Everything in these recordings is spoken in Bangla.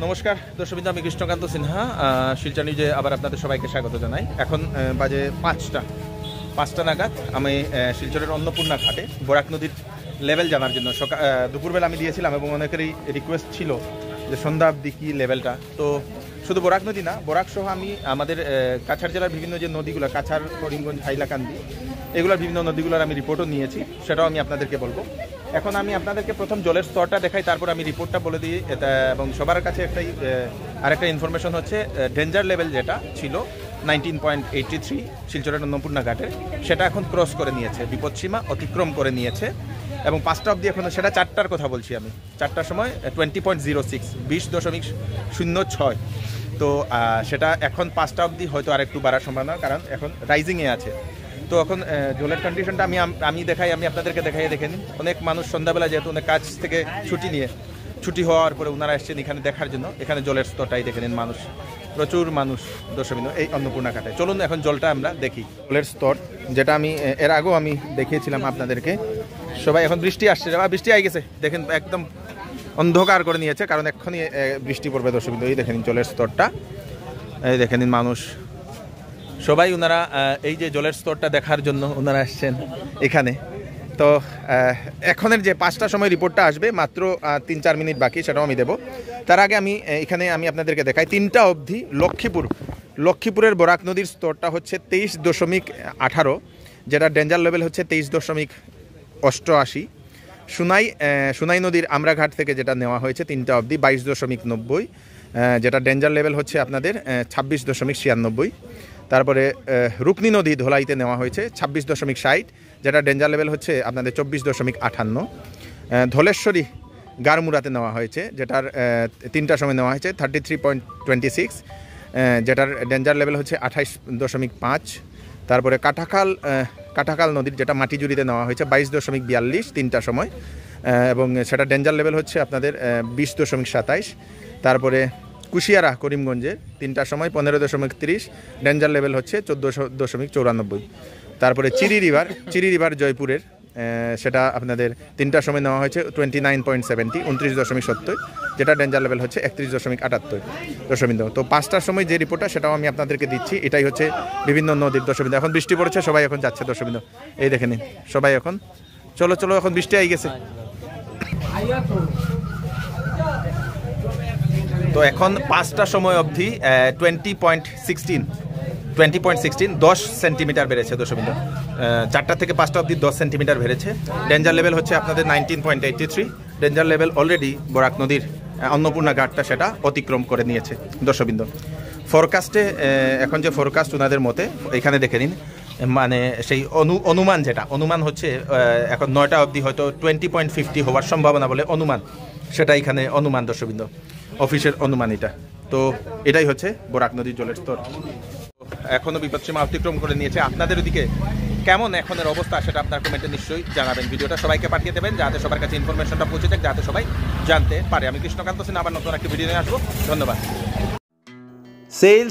নমস্কার দর্শকবৃন্দ, আমি কৃষ্ণকান্ত সিনহা শিলচর নিউজে আবার আপনাদের সবাইকে স্বাগত জানাই। এখন বাজে 5টা নাগাদ আমি শিলচরের অন্নপূর্ণা ঘাটে বরাক নদীর লেভেল জানার জন্য দুপুরবেলা আমি দিয়েছিলাম এবং অনেকেরই রিকোয়েস্ট ছিল যে সন্ধ্যা অবধি কী লেভেলটা। তো শুধু বরাক নদী না, বরাক সহ আমি আমাদের কাছাড় জেলার বিভিন্ন যে নদীগুলো, কাছাড়, করিমগঞ্জ, হাইলাকান্দি, এগুলোর বিভিন্ন নদীগুলোর আমি রিপোর্টও নিয়েছি, সেটাও আমি আপনাদেরকে বলবো। এখন আমি আপনাদেরকে প্রথম জলের স্তরটা দেখাই, তারপর আমি রিপোর্টটা বলে দিই। এবং সবার কাছে আরেকটা ইনফরমেশন হচ্ছে, ডেঞ্জার লেভেল যেটা ছিল 19.83 শিলচরের অন্নপূর্ণা ঘাটের, সেটা এখন ক্রস করে নিয়েছে, বিপদসীমা অতিক্রম করে নিয়েছে। এবং 5টা অবধি এখন, সেটা 4টার কথা বলছি আমি, 4টার সময় 20.06, 20.06। তো সেটা এখন 5টা অবধি হয়তো আরেকটু বাড়ার সম্ভাবনা, কারণ এখন রাইজিংয়ে আছে। তো এখন জলের কন্ডিশনটা আমি দেখাই, আমি আপনাদেরকে দেখাই। দেখেন, অনেক মানুষ সন্ধ্যাবেলা যেহেতু অনেক কাজ থেকে ছুটি হওয়ার পরে ওনারা আসছেন এখানে দেখার জন্য। এখানে জলের স্তরটাই দেখে নিন, মানুষ, প্রচুর মানুষ দর্শকবৃন্দ এই অন্নপূর্ণা ঘাটে। চলুন এখন জলটা আমরা দেখি। জলের স্তর যেটা আমি এর আগেও আমি দেখিয়েছিলাম আপনাদেরকে। সবাই এখন বৃষ্টি আসছে, বৃষ্টি আই গেছে, দেখেন একদম অন্ধকার করে নিয়েছে, কারণ এক্ষুনি বৃষ্টি পড়বে দর্শকবৃন্দ। এই দেখেন জলের স্তরটা, এই দেখে নিন মানুষ সবাই, ওনারা এই যে জলের স্তরটা দেখার জন্য ওনারা আসছেন এখানে। তো এখনের যে 5টার সময় রিপোর্টটা আসবে, মাত্র 3-4 মিনিট বাকি, সেটাও আমি দেবো। তার আগে আমি আপনাদেরকে দেখাই 3টা অবধি লক্ষ্মীপুরের বরাক নদীর স্তরটা হচ্ছে 23.18, যেটা ডেঞ্জার লেভেল হচ্ছে 23.88। সুনাই নদীর আমরাঘাট থেকে যেটা নেওয়া হয়েছে 3টা অবধি 22.90, যেটা ডেঞ্জার লেভেল হচ্ছে আপনাদের 26.96। তারপরে রুকনি নদী ধোলাইতে নেওয়া হয়েছে 26.60, যেটা ডেঞ্জার লেভেল হচ্ছে আপনাদের 24.58। ধলেশ্বরী গারমুরাতে নেওয়া হয়েছে, যেটার 3টার সময় নেওয়া হয়েছে 33.26, যেটার ডেঞ্জার লেভেল হচ্ছে 28.5। তারপরে কাটাখাল নদীর, যেটা মাটিজুড়িতে নেওয়া হয়েছে 22.42 3টার সময়, এবং সেটা ডেঞ্জার লেভেল হচ্ছে আপনাদের 20.27। তারপরে কুশিয়ারা করিমগঞ্জের 3টার সময় 15.30, ডেঞ্জার লেভেল হচ্ছে 14.94। তারপরে চিরি রিভার জয়পুরের, সেটা আপনাদের 3টার সময় নেওয়া হয়েছে 29.70, 29.70, যেটা ডেঞ্জার লেভেল হচ্ছে 31.78 দর্শকবৃন্দ। তো 5টার সময় যে রিপোর্টটা, সেটাও আমি আপনাদেরকে দিচ্ছি। এটাই হচ্ছে বিভিন্ন নদীর দর্শকবৃন্দ। এখন বৃষ্টি পড়েছে, সবাই এখন যাচ্ছে দর্শকবৃন্দ, এই দেখে নিন সবাই এখন চলো, এখন বৃষ্টি আই গেছে। তো এখন 5টার সময় অবধি 20.16 10 সেন্টিমিটার বেড়েছে দর্শকবৃন্দ। 4টা থেকে 5টা অবধি 10 সেন্টিমিটার বেড়েছে। ডেঞ্জার লেভেল হচ্ছে আপনাদের 19.83। ডেঞ্জার লেভেল অলরেডি বরাক নদীর অন্নপূর্ণা ঘাটটা সেটা অতিক্রম করে নিয়েছে দর্শকবৃন্দ। ফোরকাস্টে এখন যে ফোরকাস্ট ওনাদের মতে, এখানে দেখে নিন, মানে সেই অনুমান হচ্ছে এখন 9টা অবধি হয়তো 20.50 হওয়ার সম্ভাবনা বলে অনুমান, সেটা এখানে অনুমান দর্শকবৃন্দ, অফিসের অনুমান এটা। তো এটাই হচ্ছে বরাক নদীর জলের স্তর, এখনও বিপদসীমা অতিক্রম করে নিয়েছে। আপনাদের ওদিকে কেমন এখনের অবস্থা, সেটা আপনার কমেন্টে নিশ্চয়ই জানাবেন। ভিডিওটা সবাইকে পাঠিয়ে দেবেন, যাতে সবার কাছে ইনফরমেশনটা পৌঁছে যায়, যাতে সবাই জানতে পারে। আমি কৃষ্ণকান্ত সিনহা আবার নতুন একটি ভিডিও নিয়ে আসবো। ধন্যবাদ। সেল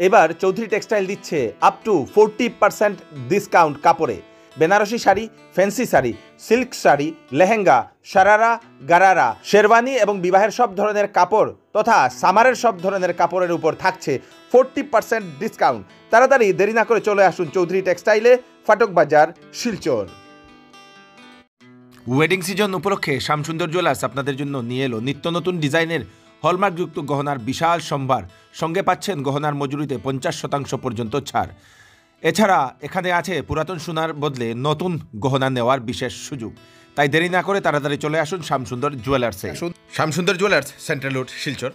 এবার চৌধুরী টেক্সটাইল দিচ্ছে আপ টু 40% ডিসকাউন্ট কাপড়ে। বেনারসি শাড়ি, ফ্যান্সি শাড়ি, সিল্ক শাড়ি, লেহেঙ্গা, শারারা, গারারা, শেরওয়ানি এবং বিবাহের সব ধরনের কাপড় তথা সামারের সব ধরনের কাপড়ের উপর থাকছে 40% ডিসকাউন্ট। তাড়াতাড়ি দেরি না করে চলে আসুন চৌধুরী টেক্সটাইলে, ফাটক বাজার, শিলচর। ওয়েডিং সিজন উপলক্ষে শ্যামসুন্দর জুয়েলার্স আপনাদের জন্য নিয়ে এলো নিত্য নতুন ডিজাইনের হলমার্কযুক্ত গহনার বিশাল সম্ভার। সঙ্গে পাচ্ছেন গহনার মজুরিতে 50% পর্যন্ত ছাড়। এছাড়া এখানে আছে পুরাতন সোনার বদলে নতুন গহনা নেওয়ার বিশেষ সুযোগ। তাই দেরি না করে তাড়াতাড়ি চলে আসুন শ্যামসুন্দর জুয়েলার্সে। Shyamsundar jewellers, central road, Silchar.